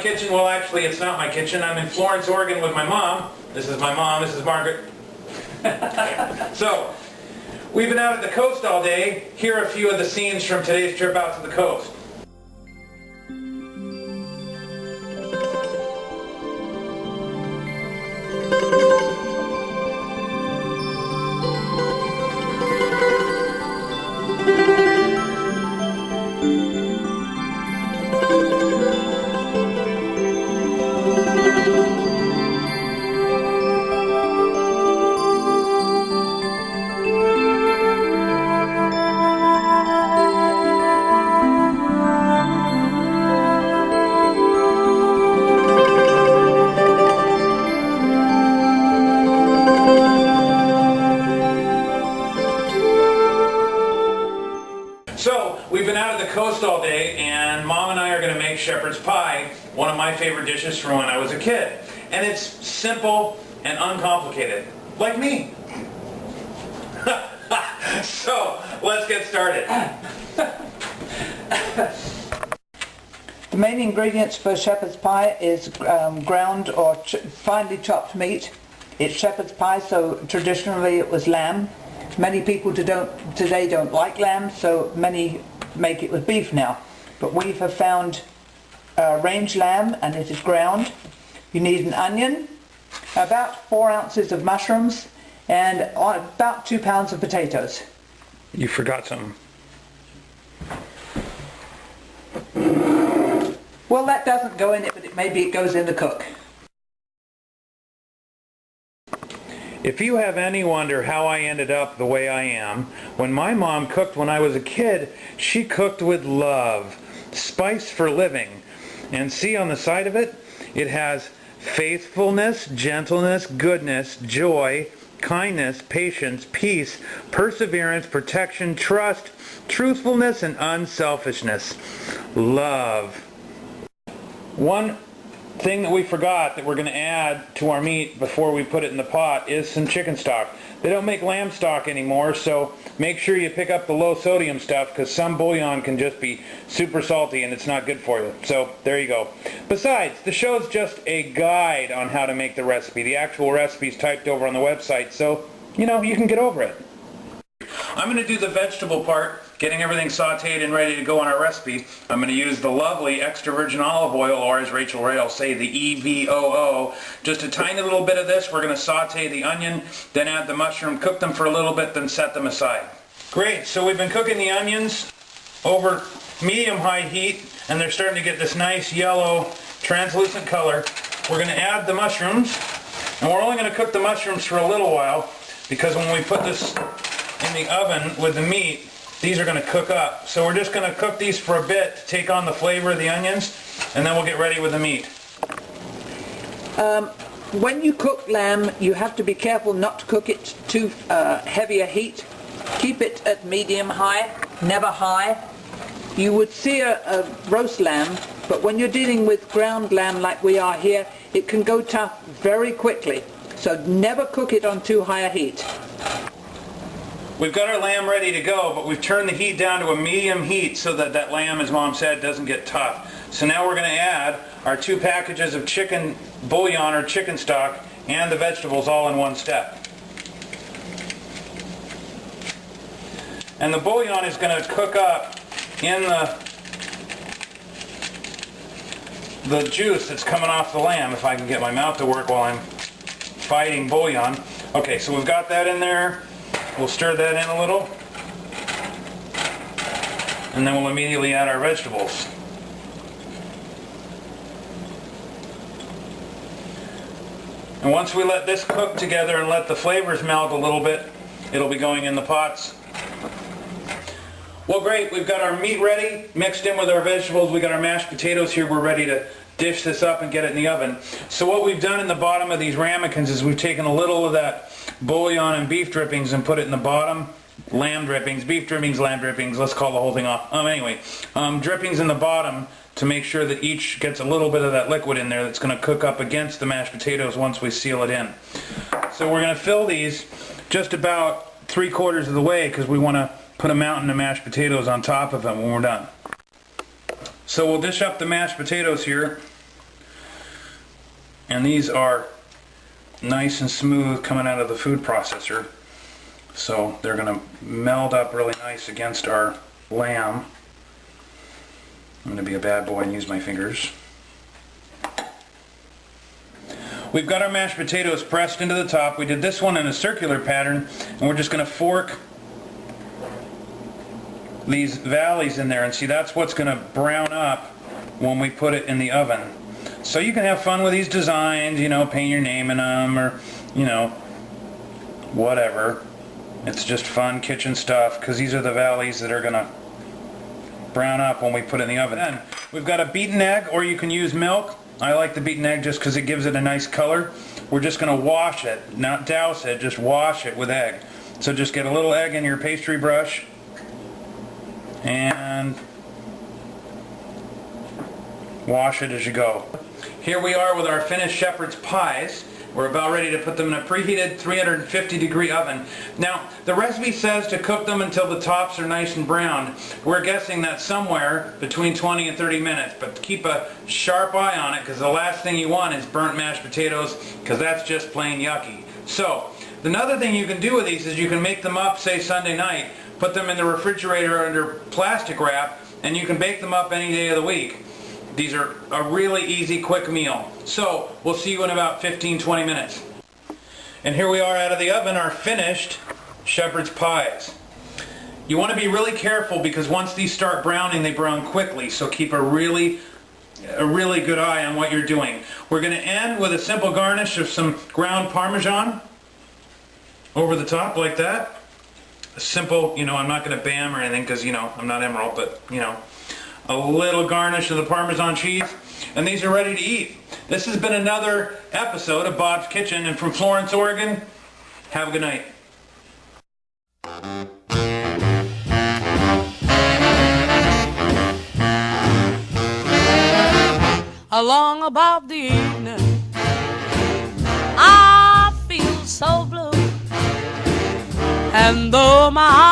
kitchen. Well, actually, it's not my kitchen. I'm in Florence, Oregon with my mom. This is my mom. This is Margaret. So, we've been out at the coast all day. Here are a few of the scenes from today's trip out to the coast. So, we've been out at the coast all day, and Mom and I are going to make shepherd's pie, one of my favorite dishes from when I was a kid. And it's simple and uncomplicated, like me. So, let's get started. The main ingredients for shepherd's pie is ground or finely chopped meat. It's shepherd's pie, so traditionally it was lamb. Many people today don't like lamb, so many make it with beef now. But we have found range lamb, and it is ground. You need an onion, about 4 ounces of mushrooms, and about 2 pounds of potatoes. You forgot something. Well, that doesn't go in it, but maybe it goes in the cook. If you have any wonder how I ended up the way I am, when my mom cooked when I was a kid, she cooked with love, spice for living. And see on the side of it, it has faithfulness, gentleness, goodness, joy, kindness, patience, peace, perseverance, protection, trust, truthfulness, and unselfishness. Love. One thing that we forgot that we're going to add to our meat before we put it in the pot is some chicken stock. They don't make lamb stock anymore, so make sure you pick up the low sodium stuff, because some bouillon can just be super salty and it's not good for you. So there you go. Besides, the show's just a guide on how to make the recipe. The actual recipe's typed over on the website, so you know, you can get over it. I'm going to do the vegetable part, getting everything sauteed and ready to go on our recipe. I'm going to use the lovely extra virgin olive oil, or as Rachel Ray will say, the EVOO. Just a tiny little bit of this. We're going to saute the onion, then add the mushroom, cook them for a little bit, then set them aside. Great, so we've been cooking the onions over medium-high heat, and they're starting to get this nice yellow, translucent color. We're going to add the mushrooms, and we're only going to cook the mushrooms for a little while, because when we put this in the oven with the meat, these are going to cook up. So we're just going to cook these for a bit to take on the flavor of the onions, and then we'll get ready with the meat. When you cook lamb, you have to be careful not to cook it too heavy a heat. Keep it at medium-high, never high. You would see a roast lamb, but when you're dealing with ground lamb like we are here, it can go tough very quickly. So never cook it on too high a heat. We've got our lamb ready to go, but we've turned the heat down to a medium heat so that that lamb, as Mom said, doesn't get tough. So now we're going to add our 2 packages of chicken bouillon or chicken stock and the vegetables all in one step. And the bouillon is going to cook up in the juice that's coming off the lamb, if I can get my mouth to work while I'm fighting bouillon. Okay, so we've got that in there. We'll stir that in a little, and then we'll immediately add our vegetables. And once we let this cook together and let the flavors melt a little bit, it'll be going in the pots. Well, great, we've got our meat ready, mixed in with our vegetables. We got our mashed potatoes here. We're ready to dish this up and get it in the oven. So what we've done in the bottom of these ramekins is we've taken a little of that bouillon and beef drippings and put it in the bottom. Lamb drippings, beef drippings, lamb drippings, let's call the whole thing off. Drippings in the bottom to make sure that each gets a little bit of that liquid in there that's going to cook up against the mashed potatoes once we seal it in. So we're going to fill these just about 3/4 of the way, because we want to put a mountain of mashed potatoes on top of them when we're done. So we'll dish up the mashed potatoes here. And these are nice and smooth coming out of the food processor. So they're going to meld up really nice against our lamb. I'm going to be a bad boy and use my fingers. We've got our mashed potatoes pressed into the top. We did this one in a circular pattern, and we're just going to fork these valleys in there, and see, that's what's going to brown up when we put it in the oven. So you can have fun with these designs, you know, paint your name in them, or, you know, whatever. It's just fun kitchen stuff, because these are the valleys that are going to brown up when we put it in the oven. Then we've got a beaten egg, or you can use milk. I like the beaten egg just because it gives it a nice color. We're just going to wash it, not douse it, just wash it with egg. So just get a little egg in your pastry brush and wash it as you go. Here we are with our finished shepherd's pies. We're about ready to put them in a preheated 350-degree oven. Now, the recipe says to cook them until the tops are nice and browned. We're guessing that somewhere between 20 and 30 minutes, but keep a sharp eye on it, because the last thing you want is burnt mashed potatoes, because that's just plain yucky. So, another thing you can do with these is you can make them up, say Sunday night, put them in the refrigerator under plastic wrap, and you can bake them up any day of the week. These are a really easy, quick meal. So, we'll see you in about 15-20 minutes. And here we are out of the oven, our finished shepherd's pies. You want to be really careful, because once these start browning, they brown quickly. So keep a really good eye on what you're doing. We're going to end with a simple garnish of some ground Parmesan over the top like that. A simple, you know, I'm not going to bam or anything, because, you know, I'm not Emerald, but, you know, a little garnish of the Parmesan cheese, and these are ready to eat. This has been another episode of Bob's Kitchen, and from Florence, Oregon, have a good night. Along about the evening, I feel so blue, and though my